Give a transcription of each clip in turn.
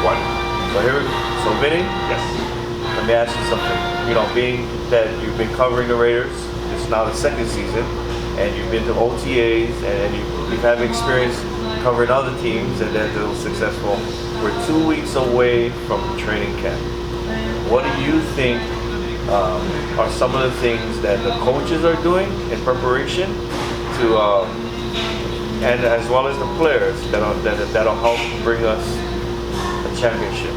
One. So Vinny, Yes. let me ask you something. You know, being that you've been covering the Raiders, it's now the second season, and you've been to OTAs, and you've had experience covering other teams, and they're successful. We're 2 weeks away from training camp. What do you think are some of the things that the coaches are doing in preparation to, and as well as the players that'll help bring us a championship?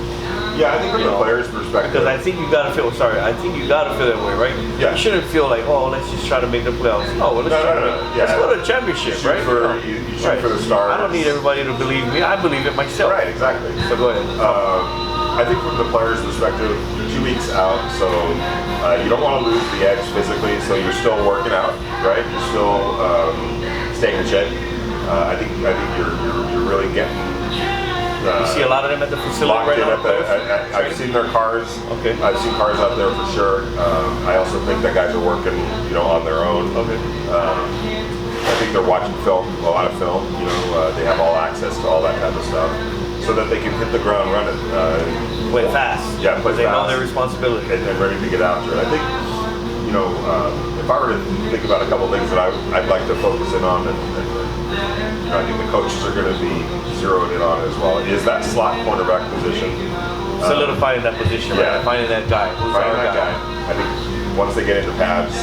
Yeah, I think from the players' perspective. Because I think you gotta feel. Sorry, I think you gotta feel that way, right? Yeah. You shouldn't feel like, oh, let's just try to make the playoffs. No, let's let's go to the championship, You right? shoot for the stars. I don't need everybody to believe me. I believe it myself. Right, exactly. So go ahead. I think from the players' perspective, 2 weeks out, so you don't want to lose the edge physically, so you're still working out, right? You're still staying in shape. I think you're really getting. You see a lot of them at the facility right now. I've seen their cars. Okay. I've seen cars out there for sure. I also think that guys are working, on their own. Okay. I think they're watching film, a lot of film. They have all access to all that type of stuff, so that they can hit the ground running. Play fast. Yeah, play they fast. know their responsibility. And ready to get after it. I think, if I were to think about a couple of things that I'd like to focus in on, and I think the coaches are going to be zeroed in on as well, is that slot cornerback position. Solidifying that position, right? Finding that guy. Finding that guy. I think once they get into pads,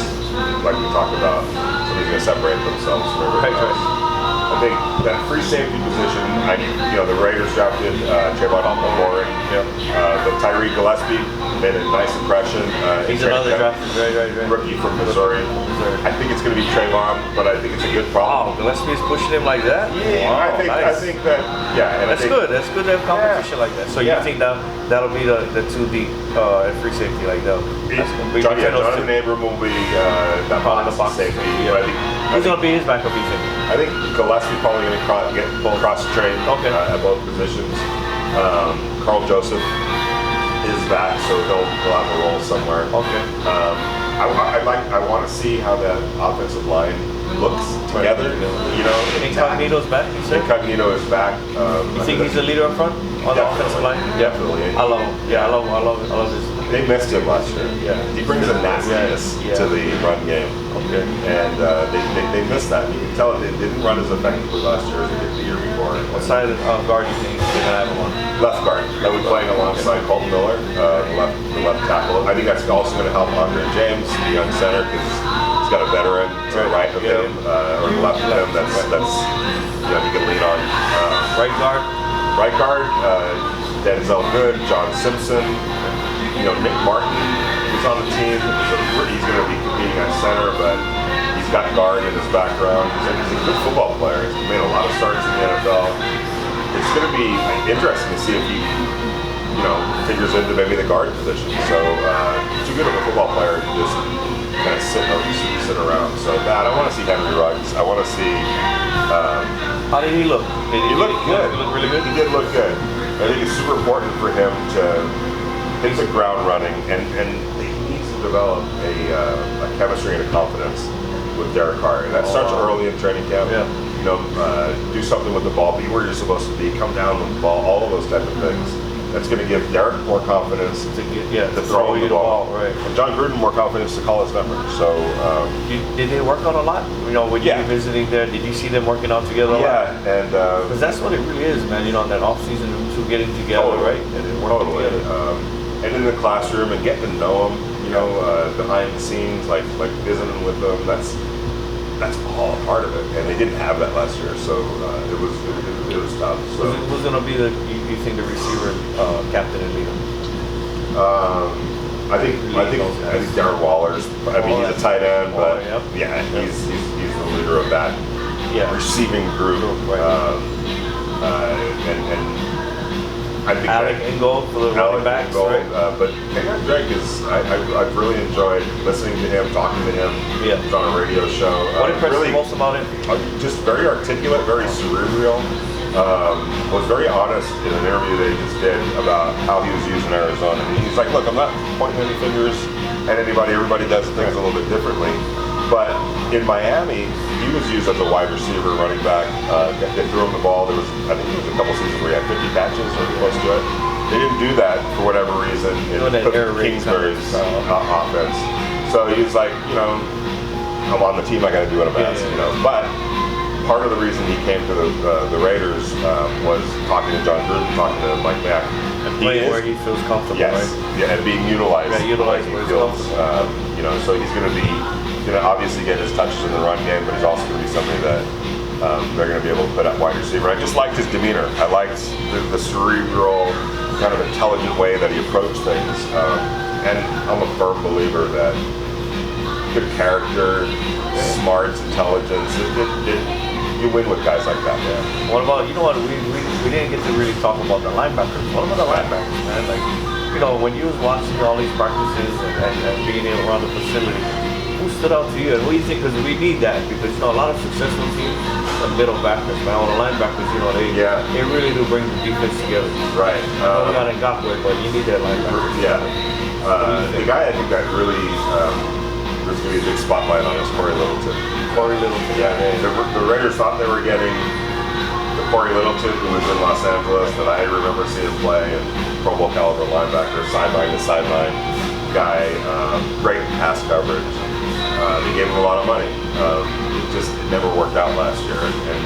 like we talked about, somebody's going to separate themselves from everybody else. I think that free safety position, the Raiders drafted Trayvon Mullen, but Tyree Gillespie made a nice impression. He's another draft, right. Rookie from Missouri. I think it's going to be Trayvon, but I think it's a good problem. Oh, Gillespie is pushing him like that? Yeah, wow, I think that, and that's good. That's good to have competition like that. So you think that'll be the two deep at free safety like that? Jonathan Abram will be that box safety. Yeah. Who's going to be his backup, you think? I think Gillespie's probably going to get cross-trained at both positions. Carl Joseph is back, so he'll have a role somewhere. Okay. I want to see how that offensive line looks together. Incognito's back, you said? Incognito is back. You think he's the leader up front on the offensive line? Definitely. I love him. Yeah, I love his. They missed him last year. Yeah. He brings a nastiness to the run game. Okay. And they missed that. You can tell they didn't run as effectively last year as they did the year before. What side of guard do you think they're going to have him on? Left guard. That would be playing alongside Colton Miller, the left tackle. I think that's also going to help Andre James, the young center, because he's got a veteran to the right of him, or left of him that's he can lean on. Right guard? Right guard, Denzel Good, John Simpson, Nick Martin, who's on the team. He's going to be competing at center, but he's got guard in his background. He's a good football player. He's made a lot of starts in the NFL. It's going to be interesting to see if he, figures into maybe the guard position. So too good of a football player to just kind of sit around. So I want to see Henry Ruggs. I want to see. How did he look? He looked good. He looked really good. He did look good. I think it's super important for him to hit the ground running, and he needs to develop a chemistry and a confidence with Derek Carr. And that starts early in training camp. Yeah. Do something with the ball, be where you're supposed to be, come down with the ball, all of those type of things. That's going to give Derek more confidence to throw the ball. Right. And John Gruden more confidence to call his number. So, did they work out a lot? When you were visiting there, did you see them working out together a lot? Yeah, and because that's what it really is, man. That off season, two getting together, right? And working together. And in the classroom and getting to know them, behind the scenes, like visiting with them. That's all a part of it, and they didn't have that last year, so it was tough. So who's going to be you think the receiver captain and leader? I think Darren Waller's. He's a tight end, but he's the leader of that receiving group. And I think Alec Ingold for the running backs, right? But Greg I've really enjoyed listening to him, talking to him. Yeah. He's on a radio show. What impressed you most about him? Just very articulate, very cerebral. Was very honest in an interview that he just did about how he was using Arizona. And he's like, look, I'm not pointing any fingers at anybody. Everybody does things a little bit differently. But in Miami, he was used as a wide receiver, running back. They threw him the ball. I think there was a couple seasons where he had 50 catches or close to it. they didn't do that for whatever reason in Kingsbury's offense. So he was like, I'm on the team, I got to do what I'm asked, But part of the reason he came to the Raiders was talking to John Gruden, talking to Mike Mack. And playing where he feels comfortable, yes, right? Yeah, and being utilized. Yeah, utilized where he feels so he's going to obviously get his touches in the run game, but he's also going to be somebody that they're going to be able to put at wide receiver. I just liked his demeanor. I liked the cerebral, kind of intelligent way that he approached things. And I'm a firm believer that good character, smarts, intelligence, you win with guys like that. Yeah. What about, we didn't get to really talk about the linebackers. What about the linebackers, man? Like, when you was watching all these practices and being around the facility, who stood out to you? And what do you think? Because we need that. Because, a lot of successful teams, the middle backers, man, all the linebackers, they really do bring the defense together. Right. We got Ngakwe, but you need that linebacker. Yeah. The guy I think that really there's going to be a big spotlight on is Corey Littleton. Yeah. The Raiders thought they were getting the Corey Littleton, who was in Los Angeles, that I remember seeing him play, and Pro Bowl caliber linebacker, sideline to sideline guy, great pass coverage. They gave him a lot of money. It never worked out last year. And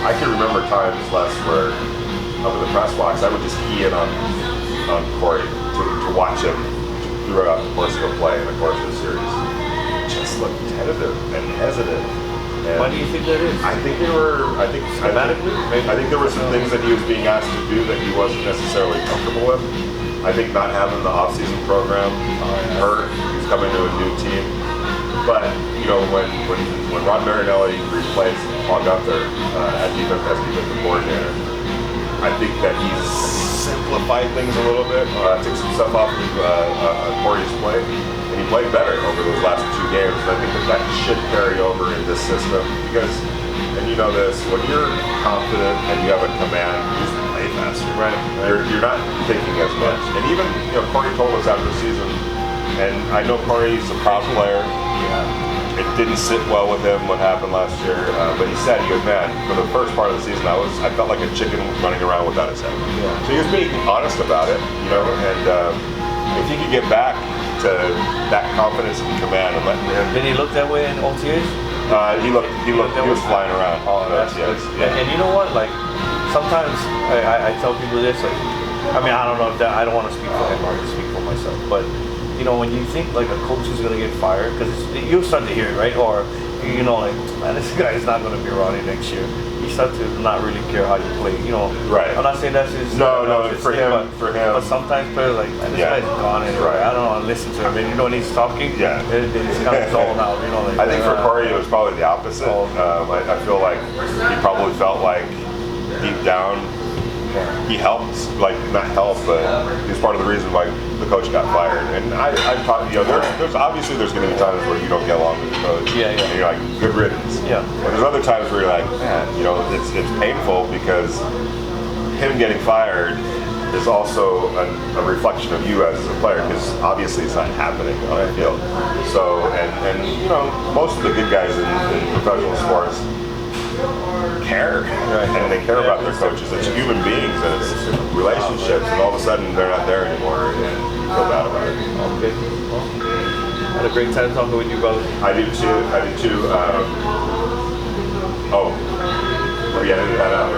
I can remember times, Les, where up in the press box, I would just key in on Corey to watch him throughout the course of the play and the course of the series. Just looked tentative and hesitant. And why do you think that is? I think there were some things that he was being asked to do that he wasn't necessarily comfortable with. I think not having the off-season program hurt. He's coming to a new team. But, when Rod Marinelli replaced Paul Gunther as defensive coordinator, I think that he's simplified things a little bit, took some stuff off of Corey's plate, and he played better over those last 2 games. And I think that should carry over in this system because, and you know this, when you're confident and you have a command, you just play faster. Right. You're not thinking as much. And even, Corey told us after the season, and I know Corey's a proud player. Yeah. It didn't sit well with him what happened last year, but he said, man, for the first part of the season, I felt like a chicken running around without his head. Yeah. So he was being honest about it, and if he could get back to that confidence and command and letting him. Did he look that way in OTAs? He was flying around. Oh, that's good. Yeah. And you know what? Like, sometimes I tell people this, like, I don't know if I don't want to speak for him or speak for myself, but when you think like a coach is going to get fired, because you'll start to hear it, right? Or, like, man, this guy is not going to be around next year. You start to not really care how you play, Right. I'm not saying that's his... No, for him. But sometimes players like, man, this guy's gone anyway. Right. I don't want to listen to him. And when he's talking, it's kind of zoned out, like, I think for Corey, it was probably the opposite. I feel like he probably felt like deep down, he helped, like not help, but he was part of the reason why the coach got fired. And I've talked, there's obviously there's going to be times where you don't get along with the coach. Yeah. And you're like, good riddance. Yeah. But there's other times where you're like, man, it's painful because him getting fired is also a reflection of you as a player because obviously it's not happening on the field. So and most of the good guys in professional sports care, and they care about their coaches. It's human beings and it's relationships, and all of a sudden they're not there anymore, and you feel bad about it. Okay. Well, had a great time talking with you, brother. I do too. Are we editing that out?